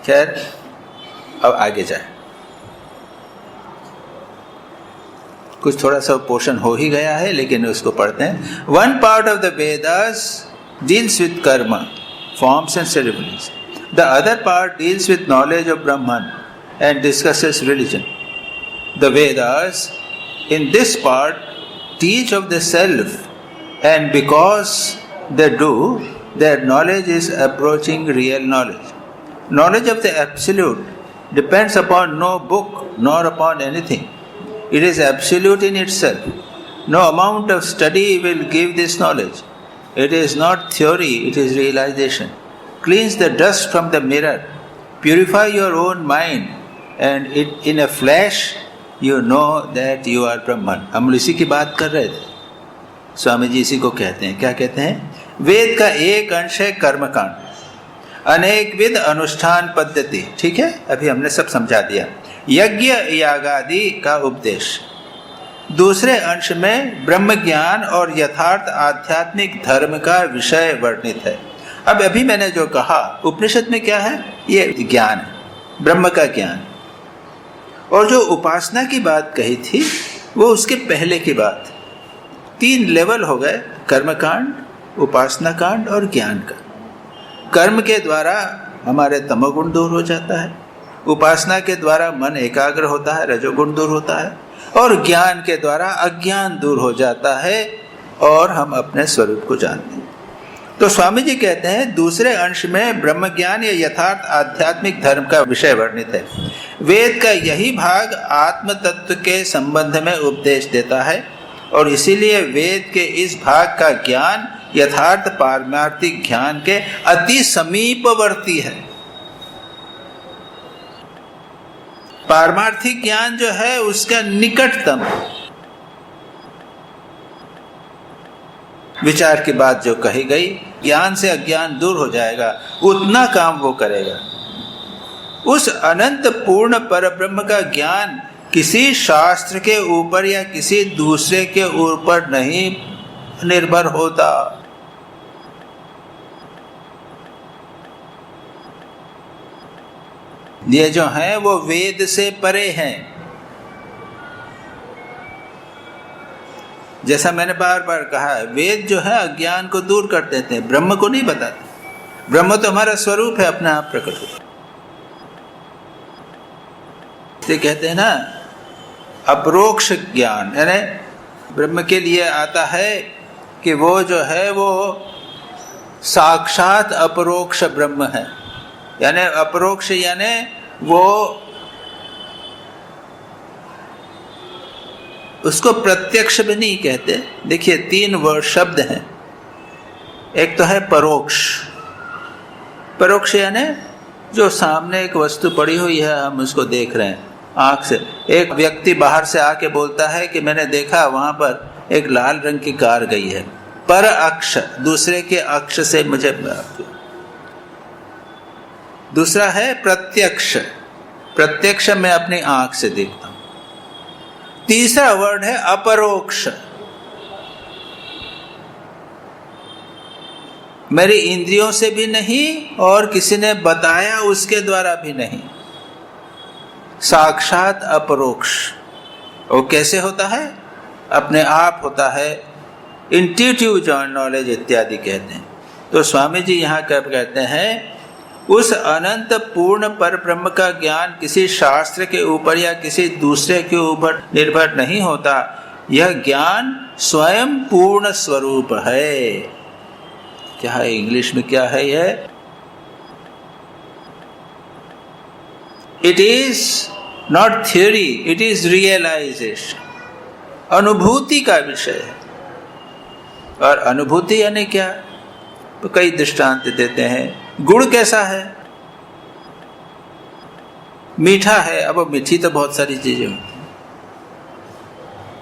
खैर अब आगे जाए, कुछ थोड़ा सा पोर्शन हो ही गया है लेकिन उसको पढ़ते हैं। One part of the Vedas deals with कर्म, forms and ceremonies. The other part deals with knowledge of Brahman and discusses religion. The Vedas in this part teach of the self, and because they do, their knowledge is approaching real knowledge. Knowledge of the absolute depends upon no book nor upon anything. It is absolute in itself. No amount of study will give this knowledge. It is not theory, it is realization. Cleanse the dust from the mirror, purify your own mind, and in a flash you know that you are Brahman. हम इसी की बात कर रहे थे, स्वामी जी इसी को कहते हैं। क्या कहते हैं? वेद का एक अंश है कर्मकांड, अनेक विध अनुष्ठान पद्धति, ठीक है, अभी हमने सब समझा दिया। यज्ञ यागादि का उपदेश। दूसरे अंश में ब्रह्म ज्ञान और यथार्थ आध्यात्मिक धर्म का विषय वर्णित है। अब अभी मैंने जो कहा उपनिषद में क्या है, ये ज्ञान है, ब्रह्म का ज्ञान। और जो उपासना की बात कही थी वो उसके पहले की बात। 3 लेवल हो गए, कर्मकांड, उपासना कांड और ज्ञान का। कर्म के द्वारा हमारे तमोगुण दूर हो जाता है, उपासना के द्वारा मन एकाग्र होता है, रजोगुण दूर होता है, और ज्ञान के द्वारा अज्ञान दूर हो जाता है और हम अपने स्वरूप को जानते हैं। तो स्वामी जी कहते हैं दूसरे अंश में ब्रह्म ज्ञान या यथार्थ आध्यात्मिक धर्म का विषय वर्णित है। वेद का यही भाग आत्म तत्व के संबंध में उपदेश देता है और इसीलिए वेद के इस भाग का ज्ञान यथार्थ पारमार्थिक ज्ञान के अति समीपवर्ती है। पारमार्थिक ज्ञान जो है उसका निकटतम विचार की बात जो कही गई, ज्ञान से अज्ञान दूर हो जाएगा, उतना काम वो करेगा। उस अनंत पूर्ण परब्रह्म का ज्ञान किसी शास्त्र के ऊपर या किसी दूसरे के ऊपर नहीं निर्भर होता। ये जो है वो वेद से परे हैं। जैसा मैंने बार बार कहा है, वेद जो है अज्ञान को दूर कर देते हैं, ब्रह्म को नहीं बताते। ब्रह्म तो हमारा स्वरूप है, अपने आप प्रकट होता। ये कहते हैं ना अपरोक्ष ज्ञान, यानी ब्रह्म के लिए आता है कि वो जो है वो साक्षात अपरोक्ष ब्रह्म है। यानी अपरोक्ष यानी वो उसको प्रत्यक्ष भी नहीं कहते। देखिए 3 वर्ड शब्द हैं। एक तो है परोक्ष। परोक्ष यानी जो सामने एक वस्तु पड़ी हुई है, हम उसको देख रहे हैं आंख से। एक व्यक्ति बाहर से आके बोलता है कि मैंने देखा वहां पर एक लाल रंग की कार गई है। पर अक्ष, दूसरे के अक्ष से मुझे। दूसरा है प्रत्यक्ष। प्रत्यक्ष मैं अपनी आंख से देखता हूं। तीसरा वर्ड है अपरोक्ष। मेरी इंद्रियों से भी नहीं और किसी ने बताया उसके द्वारा भी नहीं, साक्षात अपरोक्ष। वो कैसे होता है? अपने आप होता है। इंट्यूटिव नॉलेज इत्यादि कहते हैं। तो स्वामी जी यहाँ कब कहते हैं उस अनंत पूर्ण पर ब्रह्म का ज्ञान किसी शास्त्र के ऊपर या किसी दूसरे के ऊपर निर्भर नहीं होता। यह ज्ञान स्वयं पूर्ण स्वरूप है। क्या है इंग्लिश में, क्या है यह? It is not theory, it is realisation. अनुभूति का विषय है। और अनुभूति यानी क्या? तो कई दृष्टांत देते हैं। गुड़ कैसा है? मीठा है। अब मीठी तो बहुत सारी चीजें होती हैं,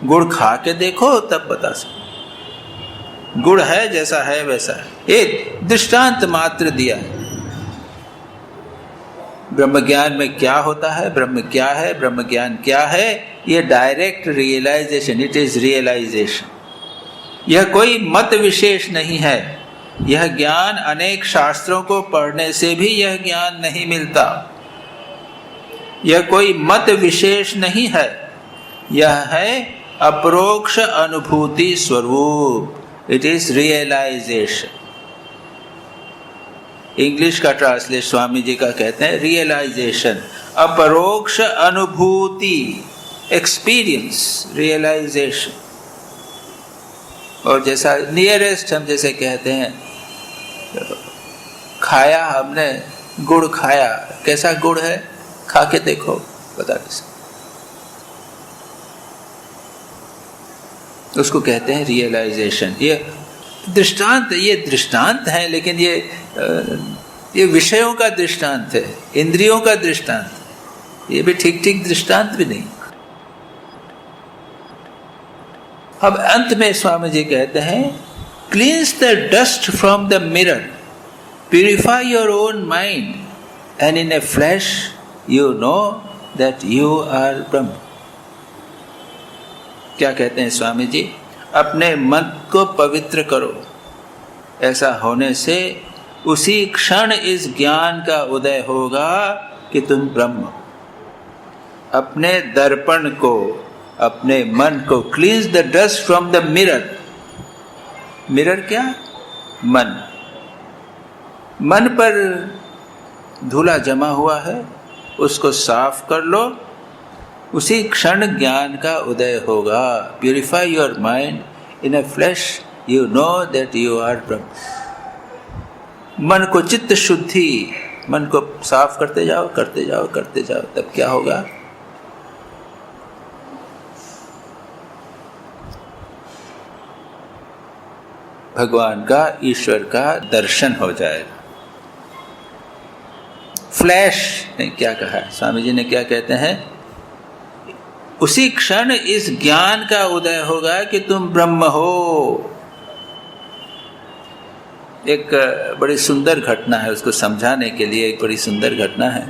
गुड़ खा के देखो तब बता सकते। गुड़ है जैसा है वैसा है। एक दृष्टांत मात्र दिया है। ब्रह्म ज्ञान में क्या होता है, ब्रह्म क्या है, ब्रह्म ज्ञान क्या है, ये direct realisation, it is realisation. यह कोई मत विशेष नहीं है। यह ज्ञान अनेक शास्त्रों को पढ़ने से भी यह ज्ञान नहीं मिलता। यह कोई मत विशेष नहीं है। यह है अपरोक्ष अनुभूति स्वरूप। It is realisation. इंग्लिश का ट्रांसलेट स्वामी जी का कहते हैं रियलाइजेशन, अपरोक्ष अनुभूति, एक्सपीरियंस, रियलाइजेशन। और जैसा नियरेस्ट हम जैसे कहते हैं, खाया हमने गुड़ खाया, कैसा गुड़ है खा के देखो बता नहीं सकते, उसको कहते हैं रियलाइजेशन। ये दृष्टांत है, लेकिन ये विषयों का दृष्टांत है, इंद्रियों का दृष्टांत। ये भी ठीक दृष्टांत भी नहीं। अब अंत में स्वामी जी कहते हैं cleanse the dust from the mirror, purify your own mind, and in a flash you know that you are Brahma. क्या कहते हैं स्वामी जी? अपने मन को पवित्र करो। ऐसा होने से उसी क्षण इस ज्ञान का उदय होगा कि तुम ब्रह्म। अपने दर्पण को, अपने मन को, क्लींस the dust from the mirror. Mirror क्या? मन। मन पर धूला जमा हुआ है, उसको साफ कर लो उसी क्षण ज्ञान का उदय होगा। Purify your mind in a flash, you know that you are Brahma. मन को चित्त शुद्धि, मन को साफ करते जाओ करते जाओ करते जाओ, तब क्या होगा? भगवान का, ईश्वर का दर्शन हो जाएगा। फ्लैश ने क्या कहा, स्वामी जी ने क्या कहते हैं? उसी क्षण इस ज्ञान का उदय होगा कि तुम ब्रह्म हो। एक बड़ी सुंदर घटना है, उसको समझाने के लिए एक बड़ी सुंदर घटना है।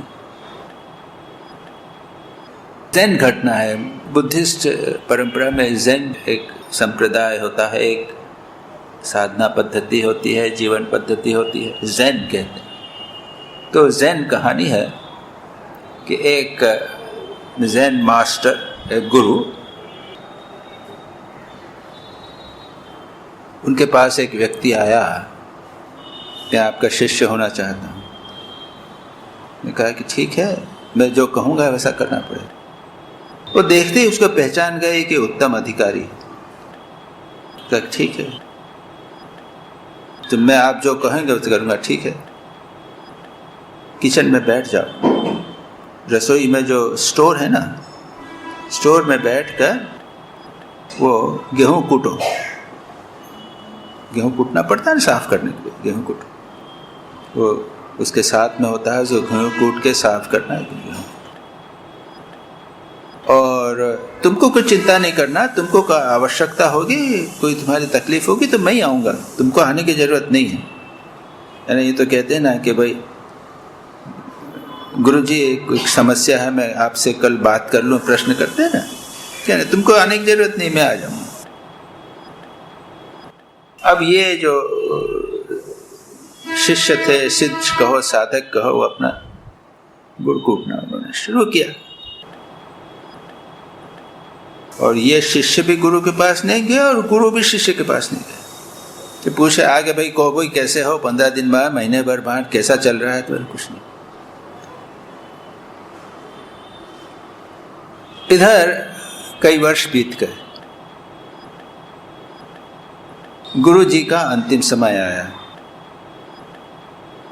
ज़ेन घटना है। बुद्धिस्ट परंपरा में ज़ेन एक संप्रदाय होता है, एक साधना पद्धति होती है, जीवन पद्धति होती है, ज़ेन कहते हैं। तो ज़ेन कहानी है कि एक ज़ेन मास्टर, एक गुरु, उनके पास एक व्यक्ति आया, मैं आपका शिष्य होना चाहता हूँ। मैंने कहा कि ठीक है, मैं जो कहूँगा वैसा करना पड़ेगा। वो देखते ही उसको पहचान गए कि उत्तम अधिकारी है। कहा ठीक है, तो मैं आप जो कहेंगे वैसे करूँगा। ठीक है, किचन में बैठ जाओ, रसोई में जो स्टोर है ना, स्टोर में बैठकर वो गेहूं कूटो। गेहूं कूटना पड़ता है ना साफ करने के लिए, गेहूं कूटो। वो उसके साथ में होता है जो गेहूं कूट के साफ करना है गेहूं। और तुमको कुछ चिंता नहीं करना, तुमको आवश्यकता होगी, कोई तुम्हारी तकलीफ होगी तो मैं ही आऊँगा, तुमको आने की ज़रूरत नहीं है। यानी ये तो कहते हैं ना कि भाई गुरुजी एक समस्या है, मैं आपसे कल बात कर लूँ, प्रश्न करते हैं ना, क्या नहीं, तुमको आने की जरूरत नहीं, मैं आ जाऊँगा। अब ये जो शिष्य थे, सिद्ध कहो साधक कहो, अपना गुड़ कूटना उन्होंने शुरू किया। और ये शिष्य भी गुरु के पास नहीं गया और गुरु भी शिष्य के पास नहीं गया। तो पूछे आगे, भाई कहो भाई कैसे हो, 15 दिन बाद, महीने भर बाद कैसा चल रहा है? तो कुछ नहीं। इधर कई वर्ष बीत गए। गुरु जी का अंतिम समय आया।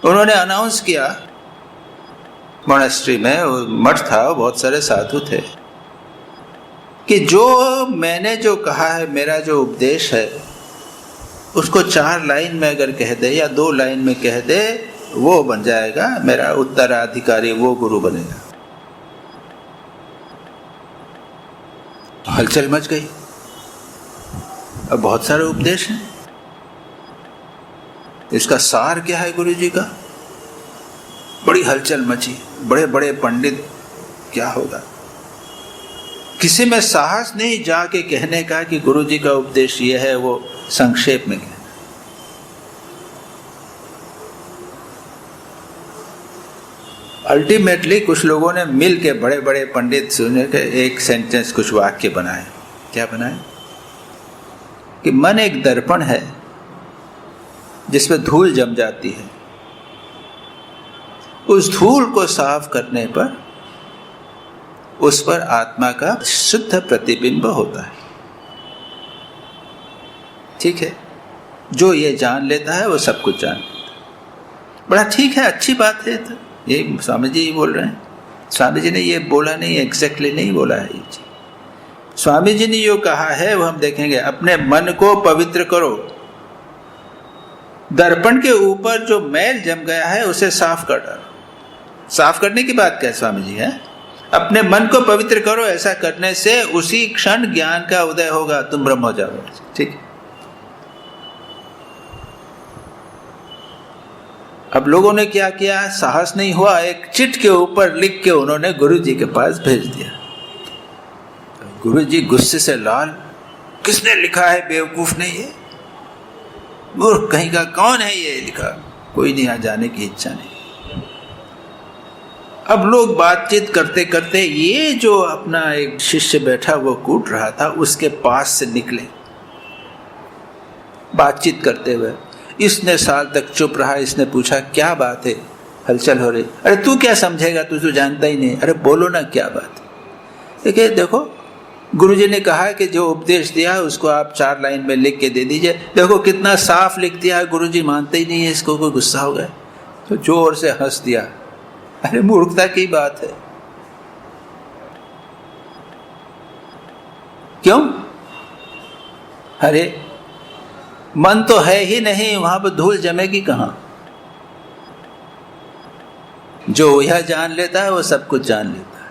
उन्होंने अनाउंस किया, मोनेस्ट्री में वो मठ था, बहुत सारे साधु थे, कि जो मैंने जो कहा है, मेरा जो उपदेश है, उसको 4 लाइन में अगर कह दे या 2 लाइन में कह दे, वो बन जाएगा मेरा उत्तराधिकारी, वो गुरु बनेगा। हलचल मच गई। अब बहुत सारे उपदेश हैं, इसका सार क्या है गुरु जी का? बड़ी हलचल मची, बड़े बड़े पंडित, क्या होगा? किसी में साहस नहीं जाके कहने का कि गुरु जी का उपदेश ये है, वो संक्षेप में कहना। अल्टीमेटली कुछ लोगों ने मिल के, बड़े बड़े पंडित सुने के, एक सेंटेंस, कुछ वाक्य बनाए। क्या बनाए? कि मन एक दर्पण है जिसमें धूल जम जाती है, उस धूल को साफ करने पर उस पर आत्मा का शुद्ध प्रतिबिंब होता है। ठीक है, जो ये जान लेता है वो सब कुछ जान लेता है। बड़ा ठीक है, अच्छी बात है। तो ये स्वामी जी ही बोल रहे हैं। स्वामी जी ने ये बोला नहीं, एग्जैक्टली नहीं बोला है ये चीज। स्वामी जी ने जो कहा है वो हम देखेंगे। अपने मन को पवित्र करो, दर्पण के ऊपर जो मैल जम गया है उसे साफ कर डालो। साफ करने की बात क्या है स्वामी जी है? अपने मन को पवित्र करो, ऐसा करने से उसी क्षण ज्ञान का उदय होगा, तुम ब्रह्म हो जाओगे। ठीक। अब लोगों ने क्या किया, साहस नहीं हुआ, एक चिट के ऊपर लिख के उन्होंने गुरु जी के पास भेज दिया। गुरु जी गुस्से से लाल, किसने लिखा है बेवकूफ ने, ये मूर्ख कहीं का, कौन है ये लिखा? कोई नहीं, यहाँ जाने की इच्छा नहीं। अब लोग बातचीत करते करते, ये जो अपना एक शिष्य बैठा वो कूट रहा था, उसके पास से निकले बातचीत करते हुए। इसने साल तक चुप रहा। इसने पूछा क्या बात है, हलचल हो रही? अरे तू क्या समझेगा, तू तो जानता ही नहीं। अरे बोलो ना क्या बात है। देखिए, देखो गुरुजी ने कहा है कि जो उपदेश दिया है उसको आप 4 लाइन में लिख के दे दीजिए। देखो कितना साफ लिख दिया है, गुरुजी मानते ही नहीं है इसको, कोई गुस्सा हो गया तो जोर से हंस दिया। अरे मूर्खता की बात है। क्यों? अरे मन तो है ही नहीं, वहां पर धूल जमेगी कहां? जो यह जान लेता है वो सब कुछ जान लेता है।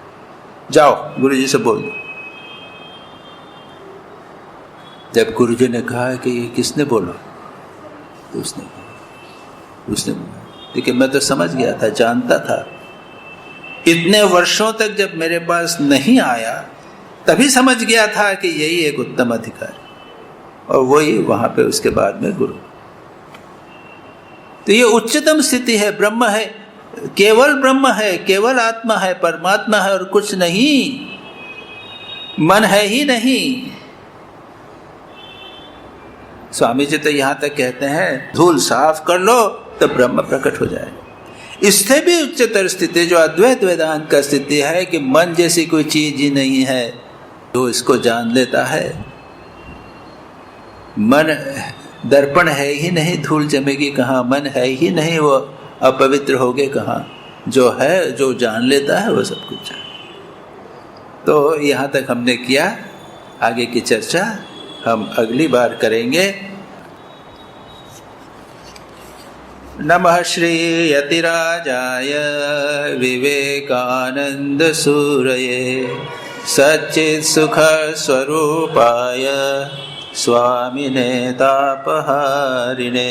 जाओ गुरुजी से बोल दो। जब गुरुजी ने कहा कि ये किसने बोला, तो उसने बोला। देखिए मैं तो समझ गया था, जानता था। इतने वर्षों तक जब मेरे पास नहीं आया तभी समझ गया था कि यही एक उत्तम अधिकारी, और वही वहां पे उसके बाद में गुरु। तो ये उच्चतम स्थिति है, ब्रह्म है, केवल ब्रह्म है, केवल आत्मा है, परमात्मा है और कुछ नहीं, मन है ही नहीं। स्वामी जी तो यहां तक कहते हैं धूल साफ कर लो तो ब्रह्म प्रकट हो जाएगा। इससे भी उच्चतर स्थिति जो अद्वैत वेदांत का स्थिति है कि मन जैसी कोई चीज ही नहीं है, जो इसको जान लेता है। मन दर्पण है ही नहीं, धूल जमेगी कहाँ? मन है ही नहीं, वो अपवित्र हो गए कहाँ? जो है, जो जान लेता है वो सब कुछ जान। तो यहाँ तक हमने किया, आगे की चर्चा हम अगली बार करेंगे। नमः श्री यतिराजाय विवेकानंद सूरये सच्चित् सुख स्वरूपाय स्वामिने तापहारिणे।